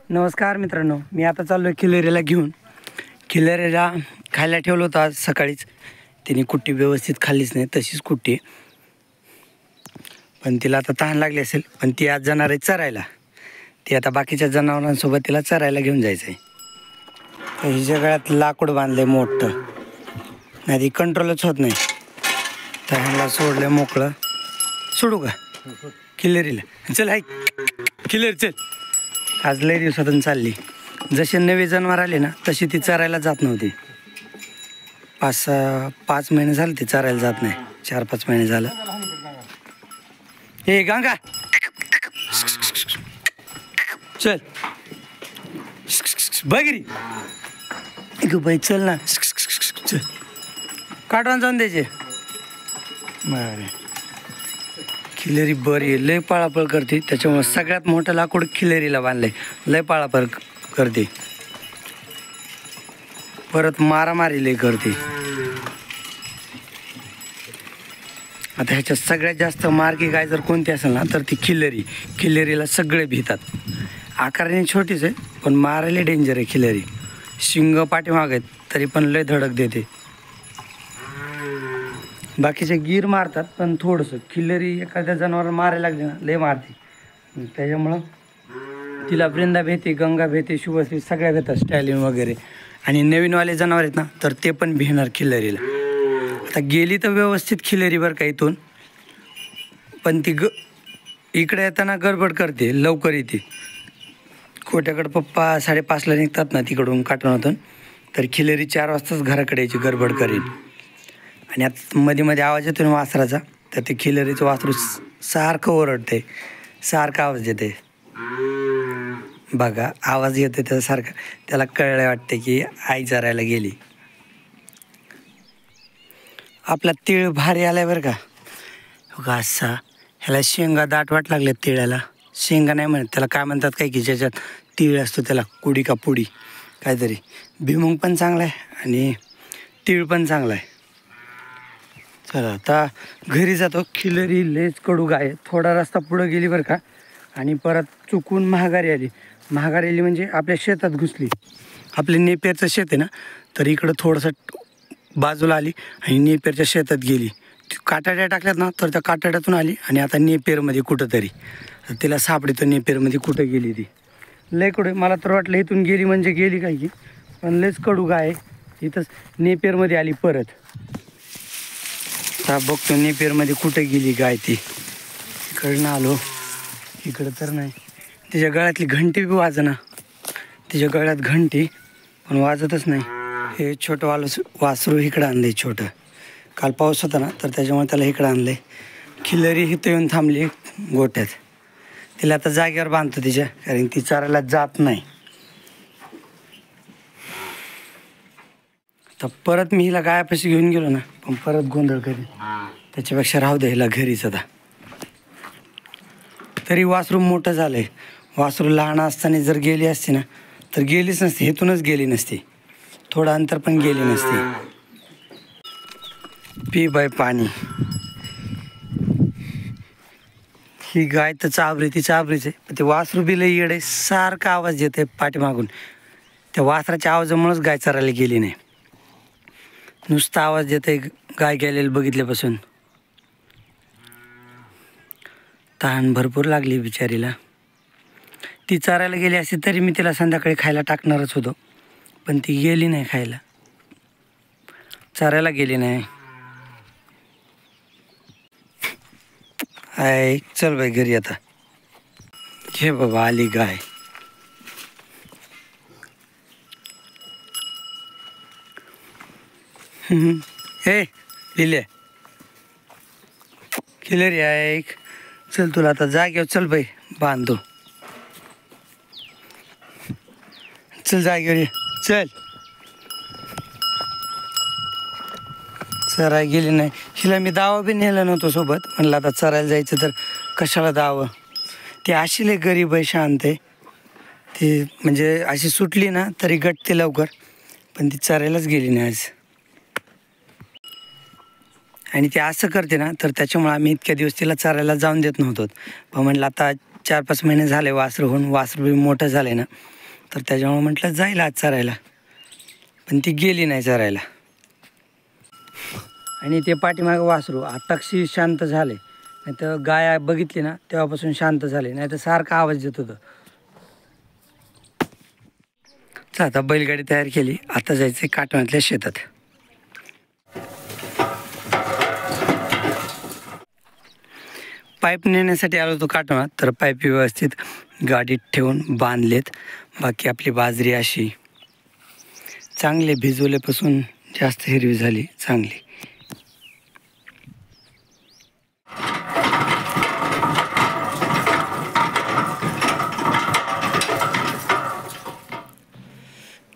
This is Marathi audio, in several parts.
नमस्कार मित्रांनो, मी आता चाललो आहे खिलेरीला घेऊन. खिलेरीला खायला ठेवलं होतं आज सकाळीच. तिने कुट्टी व्यवस्थित खाल्लीच नाही, तशीच कुट्टी आहे. पण तिला आता तहान लागली असेल, पण ती आज जाणार आहे चरायला. ती आता बाकीच्या जनावरांसोबत तिला चरायला घेऊन जायचं आहे. तर हिच्या गळ्यात लाकूड बांधलं आहे मोठं, नाही ती कंट्रोलच होत नाही. तर ह्याला सोडलं मोकळं. सोडू का खिलेरीला? चल ऐक खिलेरी चल. आज लई दिवसातून चालली. जसे नवे जनावर आले ना तशी ती चरायला जात नव्हती. 5 महिने झाले ती चरायला जात नाही. 4-5 महिने झालं. हे गंगा चल बघरी बाई चल ना. चल काढून जाऊन द्यायचे. बरं खिलेरी बरी आहे, लय पळापळ करते. त्याच्यामुळे सगळ्यात मोठं लाकूड खिलेरीला बांधलंय. लय पळापळ करते, परत मारामारी लय करते. आता ह्याच्यात सगळ्यात जास्त मार्गी गाय जर कोणती असेल ना तर ती खिलेरी. खिलेरीला सगळे भीतात. आकाराने छोटीच आहे पण मारायला डेंजर आहे खिलेरी. शिंग पाठीमाग आहेत तरी पण लय धडक देते. बाकीचे गिर मारतात पण थोडंसं. खिलेरी एखाद्या जनावर मारायला लागले ना लय मारते. त्याच्यामुळं तिला वृंदा भेटे, गंगा भेटे, शुभश्री सगळ्या भेटतात, स्टॅलिन वगैरे. आणि नवीनवाले जनावर आहेत ना तर ते पण भिणार खिलेरीला. आता गेली तर व्यवस्थित खिलेरी बरं का इथून, पण ती इकडे येताना गडबड करते, लवकर येते. कोट्याकडं पप्पा 5:30ला निघतात ना तिकडून काटवणातून, तर खिलेरी 4 वाजताच घराकडे यायची, गडबड करेल. आणि आता मध्ये मध्ये आवाज येतो ना वासराचा, तर ते खिलेरीचं वासरू सारखं ओरडते, सारखं आवाज येते. बघा आवाज येतो त्याच्यासारखं. त्याला कळलं वाटते की आई चरायला गेली. आपला तीळ भारी आलाय बरं का. हो असा ह्याला शेंगा दाट वाट लागल्या. तिळाला शेंगा नाही म्हणत, त्याला काय म्हणतात काय की ज्याच्यात तीळ असतो त्याला, कुडी का पुडी काहीतरी. भिमुंग पण चांगला आहे आणि तीळ पण चांगला आहे. चला आता घरी जातो. खिलेरी लेच कडू गाय. थोडा रस्ता पुढं गेली बरं का आणि परत चुकून महागारी आली. महागारी आली म्हणजे आपल्या शेतात घुसली. आपले नेपेरचं शेत आहे ना, तर इकडं थोडंसं बाजूला आली आणि नेपेरच्या शेतात गेली. काटाड्या टाकल्यात ना तर त्या काटाड्यातून आली आणि आता नेपेरमध्ये कुठंतरी. तिला सापडतो नेपेरमध्ये कुठं गेली ती. लय कडू. मला तर वाटलं इथून गेली म्हणजे गेली काय की, पण लयच कडू गाय. इथंच नेपेरमध्ये आली परत. आता बघतो नेपेरमध्ये कुठे गेली गाय ती. इकडनं आलो, इकडं तर नाही. तिच्या गळ्यातली घंटी बी वाजना. तिच्या गळ्यात घंटी पण वाजतच नाही. हे छोटं वासरू इकडं आणलंय छोटं. काल पाऊस होता ना तर त्याच्यामुळे त्याला इकडं आणलंय. खिलेरी इथं येऊन थांबली गोट्यात. तिला आता जागेवर बांधतो तिच्या, कारण ती चारायला जात नाही. तर परत मी हिला गायापाशी घेऊन गेलो ना पण परत गोंधळ करेन. त्याच्यापेक्षा राहू दे हिला घरीच. आता तरी वासरू मोठं झालंय. वासरू लहान असताना जर गेली असती ना तर गेलीच नसती, इथूनच गेली नसती, थोडं अंतर पण गेली नसती. पी बाय पाणी. ही गाय तर चाबरी, ती चाबरीच आहे. पण ते वासरू बी लई येडे, सारखा आवाज येते पाठीमागून. त्या वासराच्या आवाजामुळेच गाय चरायला गेली नाही. नुसता आवाज येते गाय गेलेलं बघितल्यापासून. तहान भरपूर लागली बिचारीला. ती चरायला गेली असती तरी मी तिला संध्याकाळी खायला टाकणारच होतो, पण ती गेली नाही खायला, चरायला गेली नाही. आय चल बाई घरी आता. हे बाबा आली गाय. हे लिहिले खिलेरी आहे. चल तुला आता जागेवर चल बाई बांधतो. चल जागेवर ये चल. चरायला गेली नाही. हिला मी दावा बी नेला नव्हतो सोबत. म्हणलं आता चरायला जायचं तर कशाला दावं. ती अशी लय गरीब आहे, शांत आहे ती. म्हणजे अशी सुटली ना तरी गटते लवकर, पण ती चरायलाच गेली नाही आज. आणि ते असं करते ना तर त्याच्यामुळे आम्ही इतक्या दिवस तिला चरायला जाऊन देत नव्हतो. पण म्हटलं आता 4-5 महिने झाले वासरू होऊन, वासरू बी मोठं झालं आहे ना तर त्याच्यामुळे म्हटलं जाईल आज चरायला, पण ती गेली नाही चरायला. आणि ते पाठीमागं वासरू आताक्षी शांत झाले, नाही तर गाय बघितली ना तेव्हापासून शांत झाले, नाही तर सारखा आवाज देत होतं. तर आता बैलगाडी तयार केली, आता जायचं काटवणातल्या शेतात. पाईप नेण्यासाठी आलो होतो काटवणात, तर पाईप व्यवस्थित गाडीत ठेवून बांधलेत. बाकी आपली बाजरी अशी चांगले भिजवल्यापासून जास्त हिरवी झाली चांगली.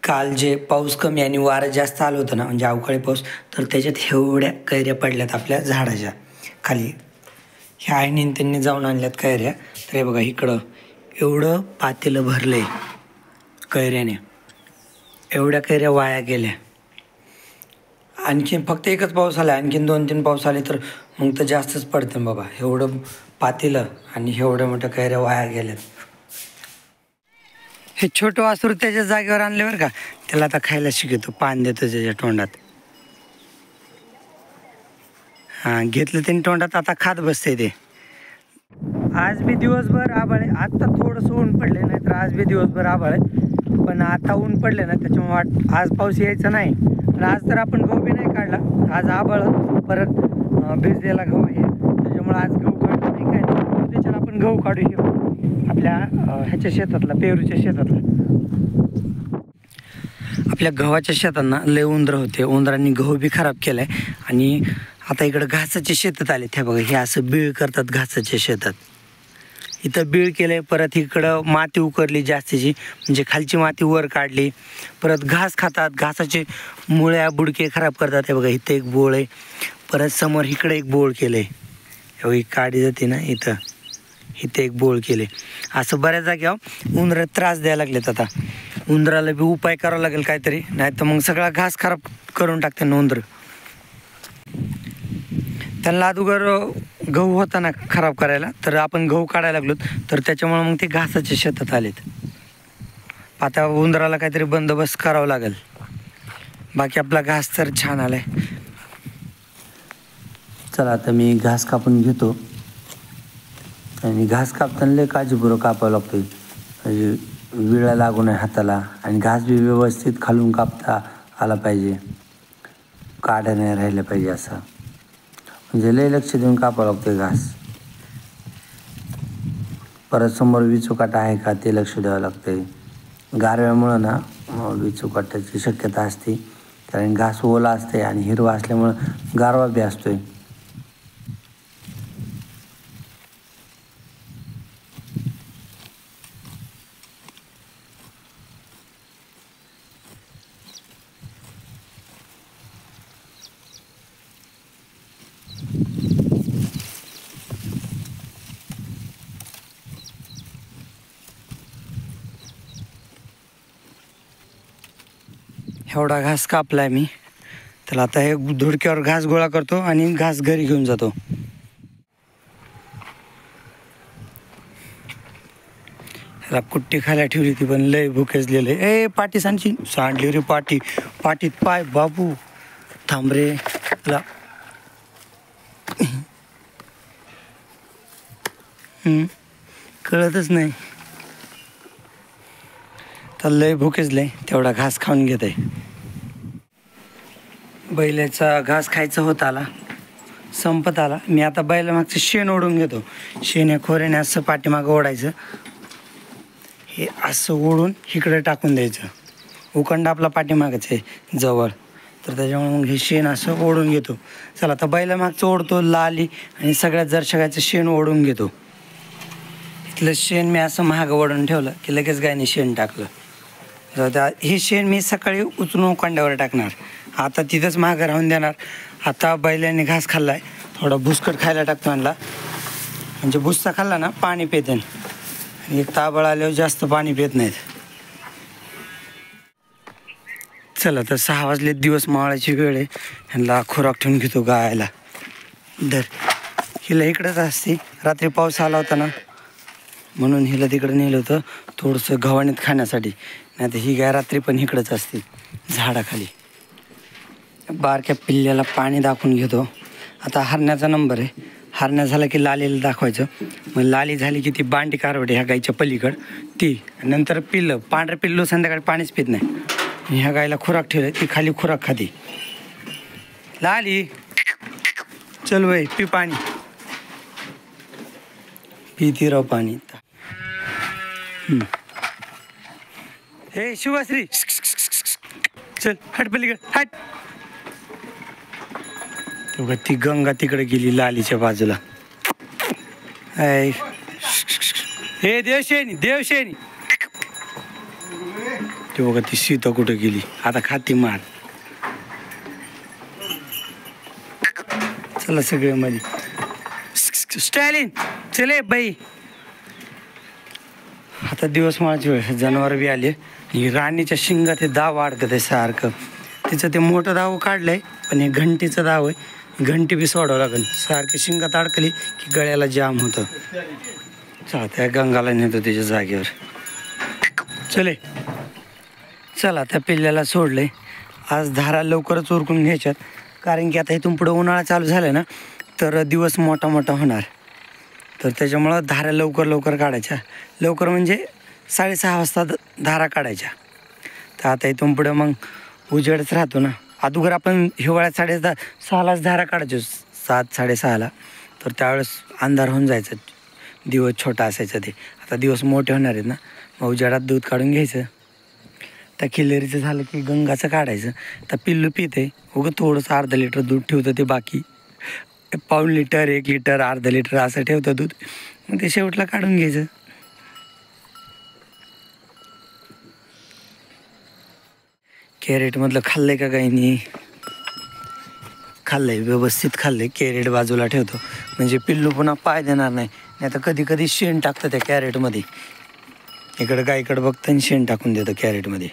काल जे पाऊस कमी आणि वारं जास्त आलं होतं ना, म्हणजे अवकाळी पाऊस, तर त्याच्यात एवढ्या कैऱ्या पडल्यात आपल्या झाडाच्या खाली. ह्या आईने त्यांनी जाऊन आणल्यात कैऱ्या. तर हे बघा इकडं एवढं पातेलं भरलं आहे कैऱ्याने, एवढ्या कैऱ्या वाया गेल्या. आणखीन फक्त एकच पाऊस आला, आणखीन 2-3 पाऊस आले तर मग तर जास्तच पडतं बाबा. एवढं पातेलं आणि एवढ्या मोठ्या कैऱ्या वाया गेल्यात. हे छोटं वासरू त्याच्या जागेवर आणले बरं का, त्याला आता खायला शिकवतो, पान देतो त्याच्या तोंडात. हां, घेतलं त्यांनी तोंडात, आता खात बसते ते. आज बी दिवसभर आभाळ आहे, आत्ता थोडंसं ऊन पडले, नाही तर आज बी दिवसभर आभाळ आहे. पण आता ऊन पडले ना त्याच्यामुळे आज पाऊस यायचा नाही. पण आज तर आपण गहू बी नाही काढला, आज आभाळ परत भिजलेला गहू आहे, त्याच्यामुळे आज गहू काढला नाही काय नाही. त्याच्याला आपण गहू काढू घेऊ आपल्या ह्याच्या शेतातला, पेरूच्या शेतातला. आपल्या गव्हाच्या शेतांना लय उंदरं होते, उंदरांनी गहू बी खराब केलाय. आणि आता इकडं घासाच्या शेतात आले, ते बघा हे असं बीळ करतात घासाच्या शेतात. इथं बीळ केलंय, परत इकडं माती उकरली जास्तीची, म्हणजे खालची माती वर काढली. परत घास खातात, घासाचे मुळ्या बुडके खराब करतात. हे बघा इथं एक बोळ आहे, परत समोर इकडे एक बोळ केलंय, ही काढी जाते ना इथं, इथे एक बोळ केले. असं बऱ्याच जागेवर उंदरं त्रास द्यायला लागलेत. आता उंदराला बी उपाय करावा लागेल काहीतरी, नाही तर मग सगळा घास खराब करून टाकते ना उंदरं. त्यांना अगोदर गहू होता ना खराब करायला, तर आपण गहू काढायला लागलो, तर त्याच्यामुळे मग ते घासाच्या शेतात आलेत. आता उंदराला काहीतरी बंदोबस्त करावा लागेल. बाकी आपला घास तर छान आलाय. चला आता मी घास कापून घेतो. आणि घास कापताना लय काळजीपूर्वक कापावं लागतो, म्हणजे विळा लागू नये हाताला. आणि घास बी व्यवस्थित खालून कापता आला पाहिजे, काड्या नाही राहिल्या पाहिजे, असं म्हणजे लय लक्ष देऊन कापावं लागतं घास. परत समोर विचूकाटा आहे का ते लक्ष द्यावं लागतं. गारव्यामुळं ना विचूकाटाची शक्यता असते, कारण घास ओला असते आणि हिरवा असल्यामुळं गारवा बी असतोय. एवढा घास कापलाय मी, तर आता हे धुडक्यावर घास गोळा करतो आणि घास घरी घेऊन जातो. ह्याला कुट्टी खायला ठेवली होती, पण लय भुकेजलेले. ए पाटी सांडली रे पाटी, पाटीत पाय बाबू, थांब रे. कळतच नाही, तर लय भुकेजलंय, तेवढा घास खाऊन घेत आहे. बैलाचा घास खायचा होत आला, संपत आला. मी आता बैला मागचं शेण ओढून घेतो. शेण या खोऱ्याने असं पाठीमागं ओढायचं, हे असं ओढून इकडे टाकून द्यायचं. उखंड आपला पाठीमागच आहे जवळ, तर त्याच्यामुळे मग हे शेण असं ओढून घेतो. चला आता बैला मागचं ओढतो, लाली आणि सगळ्यात जरशगायचं शेण ओढून घेतो. इथलं शेण मी असं महाग ओढून ठेवलं की लगेच गायने शेण टाकलं. हे शेण मी सकाळी उचलून उखंड्यावर टाकणार, आता तिथंच मागं राहून देणार. आता बैलाने घास खाल्लाय, थोडा भुसकट खायला टाकतो आणला, म्हणजे भुस्सा खाल्ला ना पाणी पिते. एक ताबळ आल्यावर जास्त पाणी पित नाहीत. चला तर 6 वाजले, दिवस मावळायची वेळ आहे. ह्यांना खुराक ठेवून घेतो गायला. हिला इकडंच असते. रात्री पाऊस आला होता ना, म्हणून हिला तिकडं नेलं होतं थोडंसं गव्हाणीत खाण्यासाठी. नाही तर ही गाय रात्री पण इकडंच असते झाडाखाली. बारक्या पिल्ल्याला पाणी दाखवून घेतो. आता हरण्याचा नंबर आहे. हरण्या झाला की लालीला दाखवायचं. मग लाली झाली की ती बांडी कारवडी ह्या गाईच्या पलीकड ती. नंतर पिल्लं पांढरं पिल्लू संध्याकाळी पाणीच पित नाही. ह्या गायला खुराक ठेवलं ती खाली खुराक खाती. लाली चल वय पी पाणी. पिती राव पाणी. हे शिवश्री चल हट पलीकड हट. तेव्हा ती गंगा तिकडे गेली लालीच्या बाजूला. हे देवशेनी देवशेनी. ते बघा ती सीता कुठं गेली. आता खाती मार. चला सगळे मध्ये स्टायलिन चले बाई. आता दिवस माझी वेळ. जनावर बी आले. राणीच्या शिंगात ते दाव अडकत आहे सारखं. तिचं ते मोठं दाव काढलंय पण हे घंटीचं दाव आहे. घंटी बी सोडावं लागेल. सारखी शिंगात अडकली की गळ्याला जाम होतं. चला त्या गंगाला नेतो त्याच्या जागेवर. चले चला त्या पिल्ल्याला सोडले. आज धारा लवकरच उरकून घ्यायच्यात कारण की आता इथून पुढं उन्हाळा चालू झाला ना तर दिवस मोठा मोठा होणार. तर त्याच्यामुळं धारा लवकर लवकर काढायच्या. लवकर म्हणजे 6:30 वाजता धारा काढायच्या. तर आता इथून पुढं मग उजेडच राहतो ना. अगोदर आपण हिवाळ्यात 6:30 धारा काढायचो 7 6:30. तर त्यावेळेस अंधार होऊन जायचं. दिवस छोटा असायचा ते. आता दिवस मोठे होणार आहेत ना मग उजेडात दूध काढून घ्यायचं. त्या खिल्लेरीचं झालं की गंगाचं काढायचं. तर पिल्लू पिते उगं थोडंसं अर्धा लिटर दूध ठेवतं ते. बाकी 1.5 लिटर 1 लिटर अर्धा लिटर असं ठेवतं दूध. मग ते शेवटला काढून घ्यायचं. कॅरेटमधलं खाल्लंय का गाईनी? खाल्लंय व्यवस्थित खाल्लंय. कॅरेट बाजूला ठेवतो म्हणजे पिल्लू पुन्हा पाय देणार नाही. नाही तर कधी कधी शेण टाकतं त्या कॅरेटमध्ये. इकडं गाईकडं बघतं आणि शेण टाकून देतं कॅरेटमध्ये.